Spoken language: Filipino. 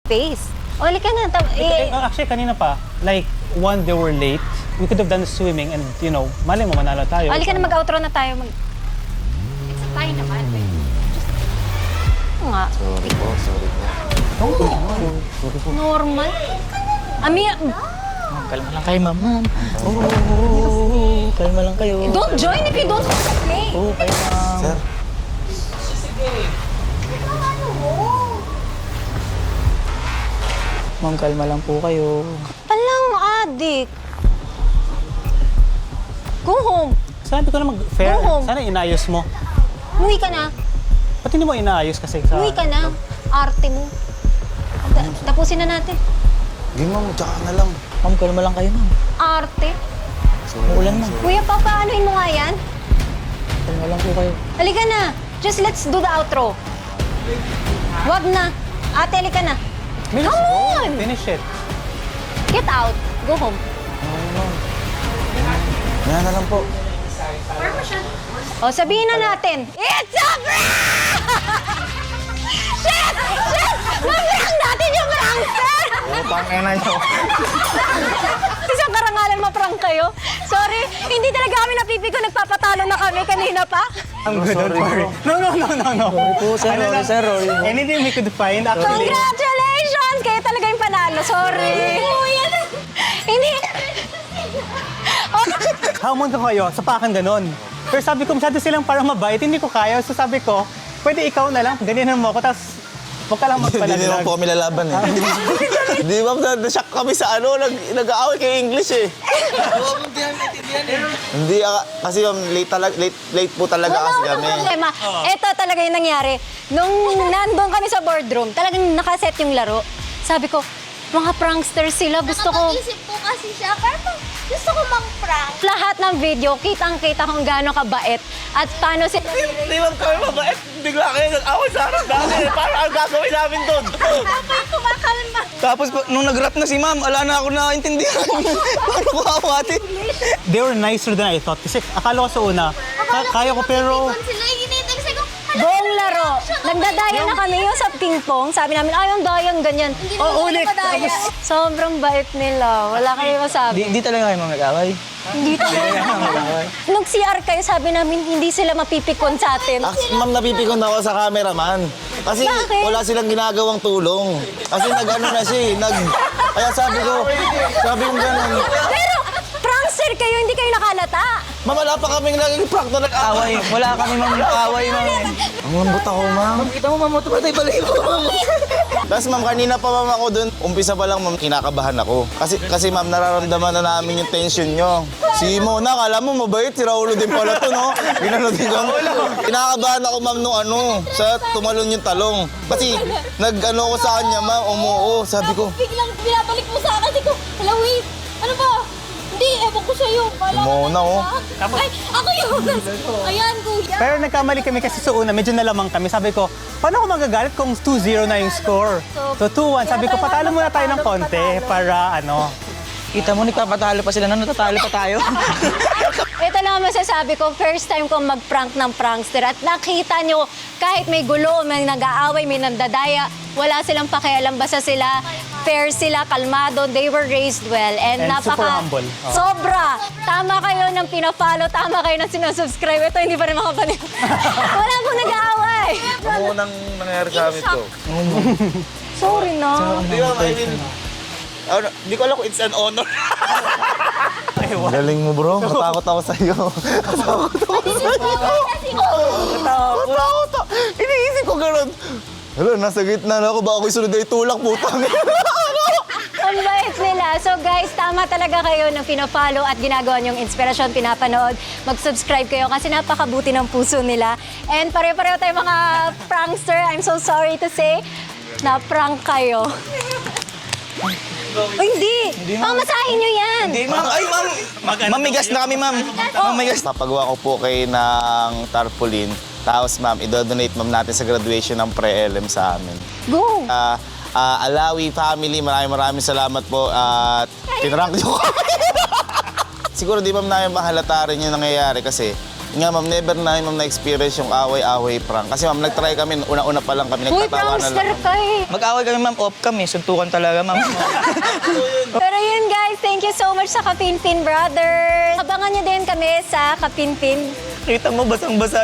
face. O, halika na. Actually, kanina pa, like, one, they were late. We could have done swimming and, you know, mali mo, manalo tayo. Halika na, mag-outro na tayo. It's a tie naman. Oo nga. Sorry po. Normal. Ami, Ma'am, kalma lang kayo, ma'am. Kalma lang kayo. don't join if you don't want to play. Oo, kayo, ma'am. Sir, Ma'am, kalma lang po kayo. Palang adik. Go home. Sabi ko na mag-fair. Go home. Sana inayos mo. Umuwi ka na. Ba't hindi mo inaayos kasi sa... Umuwi ka na. Arte mo. Tapusin na natin. di ma'am, tsaka na lang. Ma'am, kalma lang kayo, ma'am. Arte. Umuulan, ma'am. Kuya, papaanuhin mo nga yan? Kalma lang po kayo. Halika na. Just let's do the outro. Wag na. Ate, halika na. Come on! Finish it. Get out. Go home. Yan na lang po. O, sabihin na natin. It's a prank! Shit! Shit! Ma-prank natin yung prankster! Oo, pangina nyo. Isang karangalan ma-prank kayo. Sorry, hindi talaga kami napipiko. Nagpapatalo na kami kanina pa. I'm good, don't sorry, worry. bro. No. Sorry po, sir. Ano lang, Sorry. Anything we could find, actually. Congratulations! Kayo talaga yung panalo. Sorry. Hindi. Oh, Hamon ko kayo, sapakan ganon. Pero sabi ko, masyado silang parang mabait, hindi ko kaya. So sabi ko, pwede ikaw na lang, ganyan mo ako, tapos huwag ka lang Hindi naman magpalaglag. po kami lalaban eh. Di ma'am, na-shock kami sa nag-aaway kay English eh. Hindi, kasi ma'am, late po talaga kasi wala kami. problema. Ito talaga yung nangyari. Nung nandun kami sa boardroom, talagang nakaset yung laro. Sabi ko, mga pranksters sila, gusto ko... Nakapag-isip po kasi siya, pero gusto ko mang-prank. Lahat ng video, kitang-kita kung gaano kabait at paano sila... Hindi ma'am kami mabait. Bigla kayo nag-away sa harap dati. Parang ang gagawin namin doon. Ako'y kumakalma. Tapos nung nag-rap na si ma'am, ala na ako nakaintindihan. Paano ko awatin? They were nicer than I thought. Kasi akala ko sa una, kaya ko pero... Sila yung ginitag sa ko. Buong laro. Nagdadaya na kami yung sa ping-pong. Sabi namin, ay, ang dayang ganyan. Oh, ulit. Tapos, sobrang bait nila. Wala kayo masabi. Di talaga kayo ma'am nag-away. Hindi talaga. Nung CR kayo, sabi namin, hindi sila mapipikon sa atin. Ma'am, napipikon ako sa cameraman. Kasi Bakit? wala silang ginagawang tulong. Kasi nag-ano na siya eh. Kaya sabi ko gano'n. Pero, prankster kayo, hindi kayo nakalata. Ma'am, wala pa kaming naging prank na Away. Wala kami ma'am away, ma'am. Ang lambot ako, ma'am. Kita mo ma'am, ito pa tayo balibo. Tapos ma'am, kanina pa ma'am ako dun. Umpisa pa lang ma'am, kinakabahan ako. Kasi ma'am, nararamdaman na namin yung tension nyo. Si Mona, kala mo mabait, si Raulo din pala to, no? Ginano din kami. Kinakabahan ako ma'am nung sa tumalon yung talong. Kasi nag-ano ko sa kanya ma'am, umuo. Sabi ko, Biglang binabalik mo sa akin. Sabi ko, hala wait, ano ba? Hindi, ewan ko sa'yo. Muna, oh. Ay, ako yun. Ayan, kuya. Pero nagkamali kami kasi sa una, medyo nalamang kami. Sabi ko, paano ako magagalit kung 2-0 na yung score? So 2-1, sabi ko, patalo muna tayo ng konti para ano. Kita mo, nagpapatalo pa sila na natatalo pa tayo. Ito lang ang masasabi ko, first time kong mag-prank ng prankster at nakita nyo, kahit may gulo, may nag-aaway, may nandadaya, wala silang pakialam, basta sila, fair sila, kalmado, they were raised well, and super humble. Oh. Sobra! Tama kayo ng pina-follow, tama kayo ng sinusubscribe. Ito, hindi pa rin makapaniw. Wala pong nag-aaway. ang unang nangyari sa amin to. Sorry na. Di ba, I mean, di ko alam kung it's an honor. Galing mo bro, matakot ako sa'yo. Matakot ako. Iniisip ko gano'n. Hala, nasa gitna na ako. Baka ako'y sunod na itulak, putang. Ang bait nila. So guys, tama talaga kayo ng pina-follow at ginagawa niyong inspirasyon, pinapanood. Mag-subscribe kayo kasi napakabuti ng puso nila. And pare-pareho tayo mga prankster. I'm so sorry to say, na-prank kayo. Ay, hindi. Pamasahin niyo yan. Hindi ma'am. Ay ma'am. Mamigas na kami ma'am. Mamigas. Papagawa ko po kayo ng tarpaulin. Tapos ma'am, i-donate ma'am natin sa graduation ng pre-LM sa amin. Go. Alawi family, maraming salamat po at pinrank niyo kami. Siguro di ma'am namin mahalata rin yung nangyayari kasi Nga ma'am, never na ma'am na-experience yung away-away prank. Kasi ma'am, nag-try kami, una-una pa lang kami, Uy, nagtatawanan prankster lang. ka eh. Mag-away kami ma'am, off kami. Suntukan talaga ma'am. Pero yun guys, thank you so much sa Kapinpin Brothers. Abangan nyo din kami sa Kapinpin. Kita mo, basang-basa